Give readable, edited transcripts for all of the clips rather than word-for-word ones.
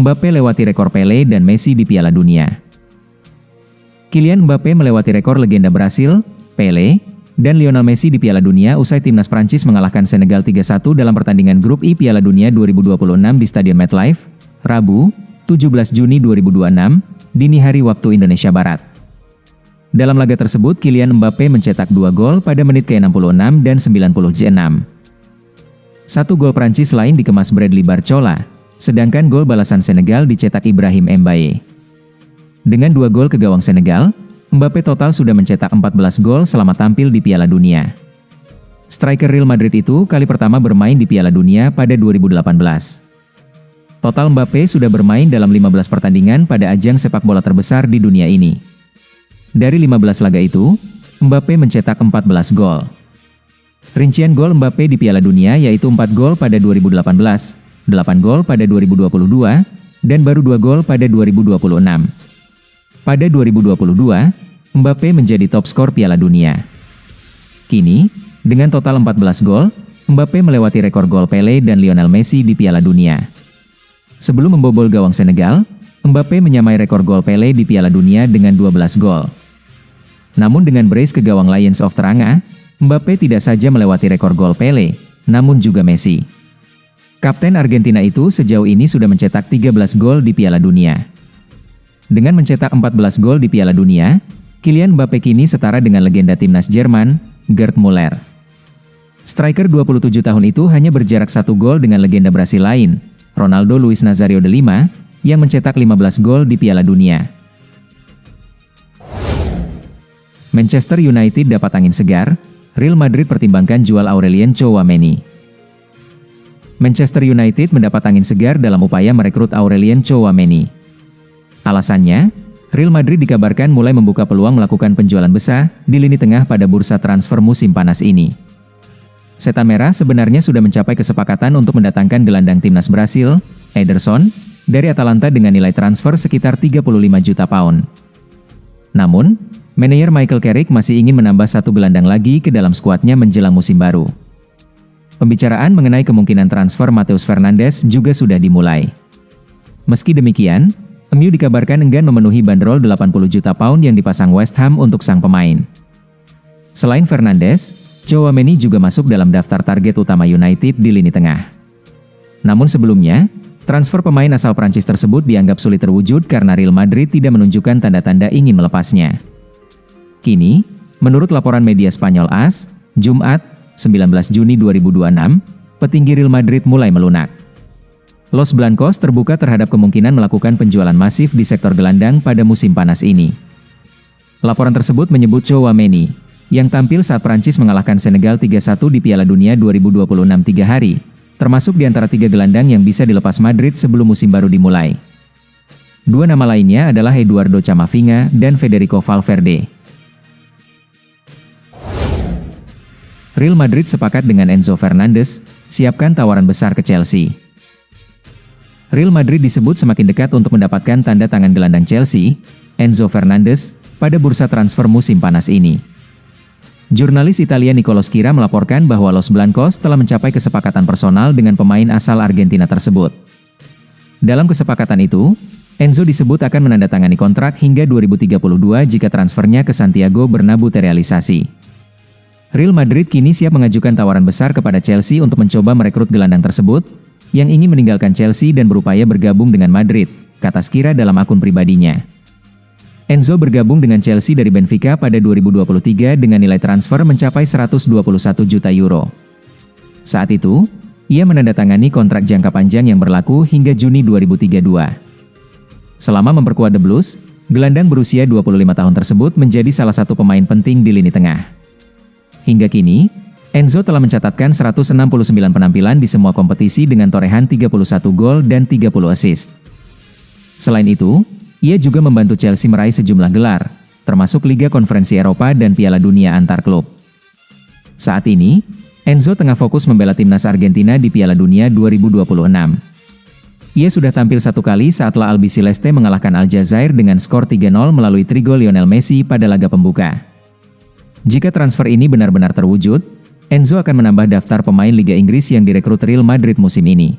Mbappe lewati rekor Pele dan Messi di Piala Dunia. Kylian Mbappe melewati rekor legenda Brasil, Pele, dan Lionel Messi di Piala Dunia usai timnas Prancis mengalahkan Senegal 3-1 dalam pertandingan grup I Piala Dunia 2026 di Stadion MetLife, Rabu, 17 Juni 2026, dini hari waktu Indonesia Barat. Dalam laga tersebut, Kylian Mbappe mencetak 2 gol pada menit ke-66 dan 90 Satu gol Prancis lain dikemas Bradley Barcola, sedangkan gol balasan Senegal dicetak Ibrahim Mbaye. Dengan 2 gol ke gawang Senegal, Mbappe total sudah mencetak 14 gol selama tampil di Piala Dunia. Striker Real Madrid itu kali pertama bermain di Piala Dunia pada 2018. Total Mbappe sudah bermain dalam 15 pertandingan pada ajang sepak bola terbesar di dunia ini. Dari 15 laga itu, Mbappe mencetak 14 gol. Rincian gol Mbappe di Piala Dunia yaitu 4 gol pada 2018, 8 gol pada 2022, dan baru 2 gol pada 2026. Pada 2022, Mbappe menjadi top skor Piala Dunia. Kini, dengan total 14 gol, Mbappe melewati rekor gol Pele dan Lionel Messi di Piala Dunia. Sebelum membobol gawang Senegal, Mbappe menyamai rekor gol Pele di Piala Dunia dengan 12 gol. Namun dengan brace ke gawang Lions of Teranga, Mbappe tidak saja melewati rekor gol Pele, namun juga Messi. Kapten Argentina itu sejauh ini sudah mencetak 13 gol di Piala Dunia. Dengan mencetak 14 gol di Piala Dunia, Kylian Mbappe kini setara dengan legenda timnas Jerman, Gerd Müller. Striker 27 tahun itu hanya berjarak 1 gol dengan legenda Brasil lain, Ronaldo Luis Nazario de Lima, yang mencetak 15 gol di Piala Dunia. Manchester United dapat angin segar, Real Madrid pertimbangkan jual Aurelien Tchouaméni. Manchester United mendapat angin segar dalam upaya merekrut Aurelien Tchouaméni. Alasannya, Real Madrid dikabarkan mulai membuka peluang melakukan penjualan besar di lini tengah pada bursa transfer musim panas ini. Setan Merah sebenarnya sudah mencapai kesepakatan untuk mendatangkan gelandang timnas Brasil, Ederson, dari Atalanta dengan nilai transfer sekitar 35 juta pound. Namun, manajer Michael Carrick masih ingin menambah 1 gelandang lagi ke dalam skuadnya menjelang musim baru. Pembicaraan mengenai kemungkinan transfer Matheus Fernandes juga sudah dimulai. Meski demikian, MU dikabarkan enggan memenuhi bandrol 80 juta pound yang dipasang West Ham untuk sang pemain. Selain Fernandes, Tchouaméni juga masuk dalam daftar target utama United di lini tengah. Namun sebelumnya, transfer pemain asal Prancis tersebut dianggap sulit terwujud karena Real Madrid tidak menunjukkan tanda-tanda ingin melepasnya. Kini, menurut laporan media Spanyol AS, Jumat, 19 Juni 2026, petinggi Real Madrid mulai melunak. Los Blancos terbuka terhadap kemungkinan melakukan penjualan masif di sektor gelandang pada musim panas ini. Laporan tersebut menyebut Tchouaméni, yang tampil saat Prancis mengalahkan Senegal 3-1 di Piala Dunia 2026 3 hari, termasuk di antara 3 gelandang yang bisa dilepas Madrid sebelum musim baru dimulai. 2 nama lainnya adalah Eduardo Camavinga dan Federico Valverde. Real Madrid sepakat dengan Enzo Fernandes, siapkan tawaran besar ke Chelsea. Real Madrid disebut semakin dekat untuk mendapatkan tanda tangan gelandang Chelsea, Enzo Fernandes, pada bursa transfer musim panas ini. Jurnalis Italia Nicolo Schira melaporkan bahwa Los Blancos telah mencapai kesepakatan personal dengan pemain asal Argentina tersebut. Dalam kesepakatan itu, Enzo disebut akan menandatangani kontrak hingga 2032 jika transfernya ke Santiago Bernabeu terrealisasi. Real Madrid kini siap mengajukan tawaran besar kepada Chelsea untuk mencoba merekrut gelandang tersebut, yang ingin meninggalkan Chelsea dan berupaya bergabung dengan Madrid, kata Schira dalam akun pribadinya. Enzo bergabung dengan Chelsea dari Benfica pada 2023 dengan nilai transfer mencapai 121 juta euro. Saat itu, ia menandatangani kontrak jangka panjang yang berlaku hingga Juni 2032. Selama memperkuat The Blues, gelandang berusia 25 tahun tersebut menjadi salah satu pemain penting di lini tengah. Hingga kini, Enzo telah mencatatkan 169 penampilan di semua kompetisi dengan torehan 31 gol dan 30 assist. Selain itu, ia juga membantu Chelsea meraih sejumlah gelar, termasuk Liga Konferensi Eropa dan Piala Dunia antar klub. Saat ini, Enzo tengah fokus membela timnas Argentina di Piala Dunia 2026. Ia sudah tampil 1 kali saat La Albiceleste mengalahkan Aljazair dengan skor 3-0 melalui trigo Lionel Messi pada laga pembuka. Jika transfer ini benar-benar terwujud, Enzo akan menambah daftar pemain Liga Inggris yang direkrut Real Madrid musim ini.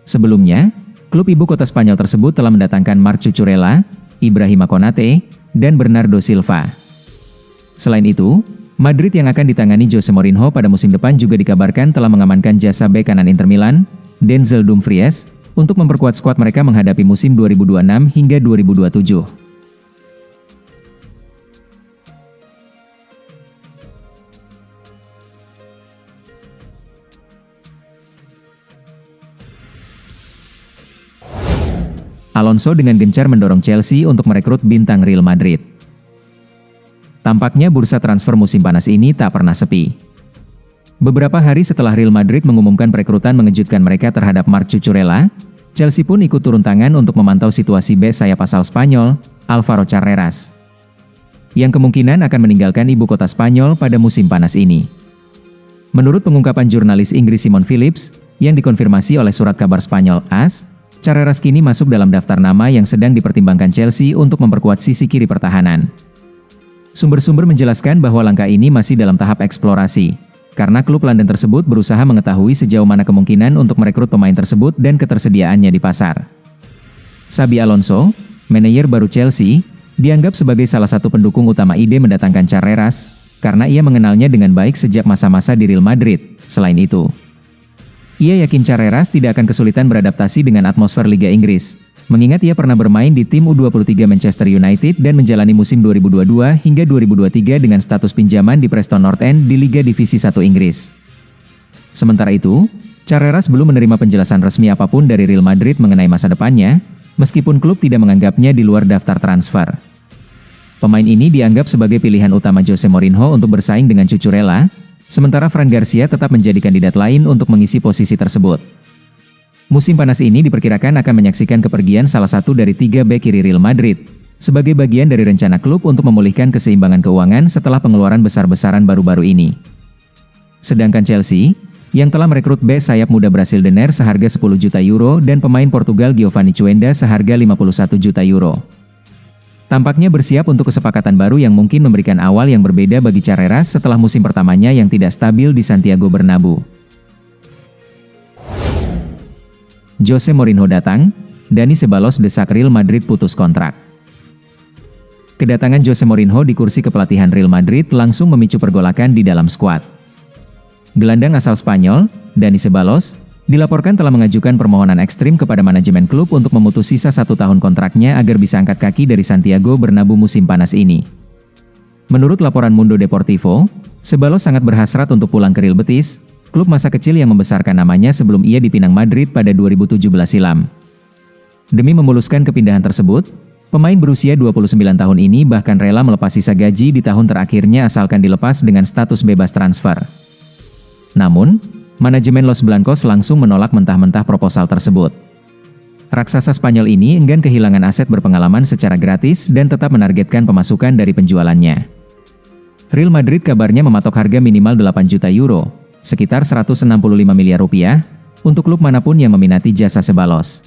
Sebelumnya, Klub ibu kota Spanyol tersebut telah mendatangkan Marc Cucurella, Ibrahima Konate, dan Bernardo Silva. Selain itu, Madrid yang akan ditangani Jose Mourinho pada musim depan juga dikabarkan telah mengamankan jasa bek kanan Inter Milan, Denzel Dumfries, untuk memperkuat skuad mereka menghadapi musim 2026 hingga 2027. Alonso dengan gencar mendorong Chelsea untuk merekrut bintang Real Madrid. Tampaknya bursa transfer musim panas ini tak pernah sepi. Beberapa hari setelah Real Madrid mengumumkan perekrutan mengejutkan mereka terhadap Marc Cucurella, Chelsea pun ikut turun tangan untuk memantau situasi bek sayap asal Spanyol, Álvaro Carreras, yang kemungkinan akan meninggalkan ibu kota Spanyol pada musim panas ini. Menurut pengungkapan jurnalis Inggris Simon Phillips, yang dikonfirmasi oleh surat kabar Spanyol AS, Carreras kini masuk dalam daftar nama yang sedang dipertimbangkan Chelsea untuk memperkuat sisi kiri pertahanan. Sumber-sumber menjelaskan bahwa langkah ini masih dalam tahap eksplorasi, karena klub London tersebut berusaha mengetahui sejauh mana kemungkinan untuk merekrut pemain tersebut dan ketersediaannya di pasar. Xabi Alonso, manajer baru Chelsea, dianggap sebagai salah satu pendukung utama ide mendatangkan Carreras, karena ia mengenalnya dengan baik sejak masa-masa di Real Madrid. Selain itu, ia yakin Carreras tidak akan kesulitan beradaptasi dengan atmosfer Liga Inggris, mengingat ia pernah bermain di tim U23 Manchester United dan menjalani musim 2022 hingga 2023 dengan status pinjaman di Preston North End di Liga Divisi 1 Inggris. Sementara itu, Carreras belum menerima penjelasan resmi apapun dari Real Madrid mengenai masa depannya, meskipun klub tidak menganggapnya di luar daftar transfer. Pemain ini dianggap sebagai pilihan utama Jose Mourinho untuk bersaing dengan Cucurella, sementara Fran Garcia tetap menjadi kandidat lain untuk mengisi posisi tersebut. Musim panas ini diperkirakan akan menyaksikan kepergian salah satu dari 3 bek kiri Real Madrid, sebagai bagian dari rencana klub untuk memulihkan keseimbangan keuangan setelah pengeluaran besar-besaran baru-baru ini. Sedangkan Chelsea, yang telah merekrut bek sayap muda Brasil Denner seharga 10 juta euro dan pemain Portugal Giovanni Chuenda seharga 51 juta euro. Tampaknya bersiap untuk kesepakatan baru yang mungkin memberikan awal yang berbeda bagi Carreras setelah musim pertamanya yang tidak stabil di Santiago Bernabeu. Jose Mourinho datang, Dani Ceballos desak Real Madrid putus kontrak. Kedatangan Jose Mourinho di kursi kepelatihan Real Madrid langsung memicu pergolakan di dalam skuad. Gelandang asal Spanyol, Dani Ceballos, dilaporkan telah mengajukan permohonan ekstrim kepada manajemen klub untuk memutus sisa 1 tahun kontraknya agar bisa angkat kaki dari Santiago Bernabeu musim panas ini. Menurut laporan Mundo Deportivo, Ceballos sangat berhasrat untuk pulang ke Real Betis, klub masa kecil yang membesarkan namanya sebelum ia dipinang Madrid pada 2017 silam. Demi memuluskan kepindahan tersebut, pemain berusia 29 tahun ini bahkan rela melepas sisa gaji di tahun terakhirnya asalkan dilepas dengan status bebas transfer. Namun, manajemen Los Blancos langsung menolak mentah-mentah proposal tersebut. Raksasa Spanyol ini enggan kehilangan aset berpengalaman secara gratis dan tetap menargetkan pemasukan dari penjualannya. Real Madrid kabarnya mematok harga minimal 8 juta euro, sekitar 165 miliar rupiah, untuk klub manapun yang meminati jasa Ceballos.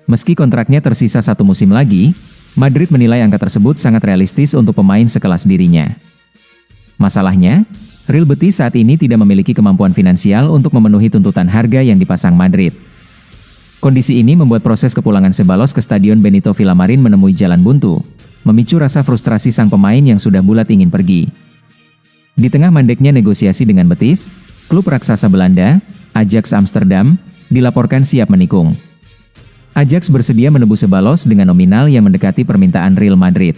Meski kontraknya tersisa 1 musim lagi, Madrid menilai angka tersebut sangat realistis untuk pemain sekelas dirinya. Masalahnya, Real Betis saat ini tidak memiliki kemampuan finansial untuk memenuhi tuntutan harga yang dipasang Madrid. Kondisi ini membuat proses kepulangan Ceballos ke Stadion Benito Villamarin menemui jalan buntu, memicu rasa frustrasi sang pemain yang sudah bulat ingin pergi. Di tengah mandeknya negosiasi dengan Betis, klub raksasa Belanda, Ajax Amsterdam, dilaporkan siap menikung. Ajax bersedia menebus Ceballos dengan nominal yang mendekati permintaan Real Madrid.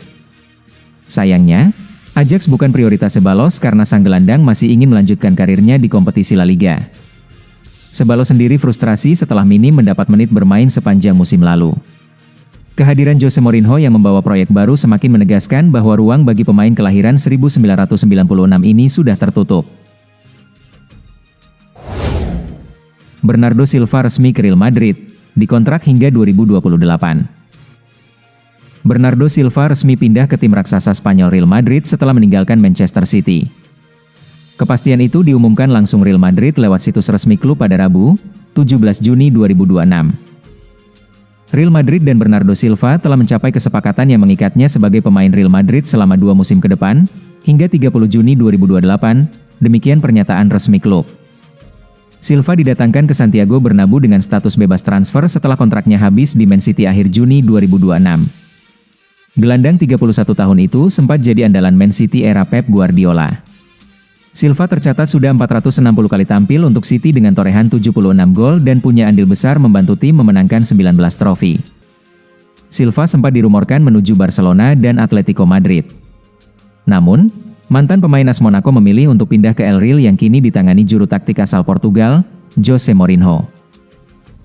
Sayangnya, Ajax bukan prioritas Ceballos karena sang gelandang masih ingin melanjutkan karirnya di kompetisi La Liga. Ceballos sendiri frustrasi setelah minim mendapat menit bermain sepanjang musim lalu. Kehadiran Jose Mourinho yang membawa proyek baru semakin menegaskan bahwa ruang bagi pemain kelahiran 1996 ini sudah tertutup. Bernardo Silva resmi ke Real Madrid, dikontrak hingga 2028. Bernardo Silva resmi pindah ke tim raksasa Spanyol Real Madrid setelah meninggalkan Manchester City. Kepastian itu diumumkan langsung Real Madrid lewat situs resmi klub pada Rabu, 17 Juni 2026. Real Madrid dan Bernardo Silva telah mencapai kesepakatan yang mengikatnya sebagai pemain Real Madrid selama 2 musim ke depan, hingga 30 Juni 2028, demikian pernyataan resmi klub. Silva didatangkan ke Santiago Bernabeu dengan status bebas transfer setelah kontraknya habis di Man City akhir Juni 2026. Gelandang 31 tahun itu sempat jadi andalan Man City era Pep Guardiola. Silva tercatat sudah 460 kali tampil untuk City dengan torehan 76 gol dan punya andil besar membantu tim memenangkan 19 trofi. Silva sempat dirumorkan menuju Barcelona dan Atletico Madrid. Namun, mantan pemain AS Monaco memilih untuk pindah ke El Real yang kini ditangani juru taktik asal Portugal, Jose Mourinho.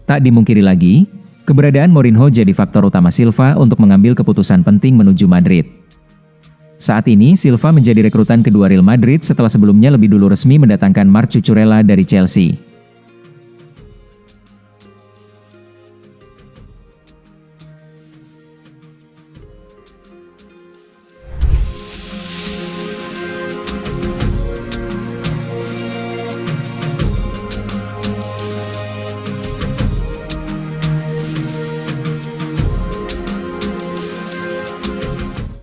Tak dimungkiri lagi, keberadaan Mourinho jadi faktor utama Silva untuk mengambil keputusan penting menuju Madrid. Saat ini Silva menjadi rekrutan kedua Real Madrid setelah sebelumnya lebih dulu resmi mendatangkan Marc Cucurella dari Chelsea.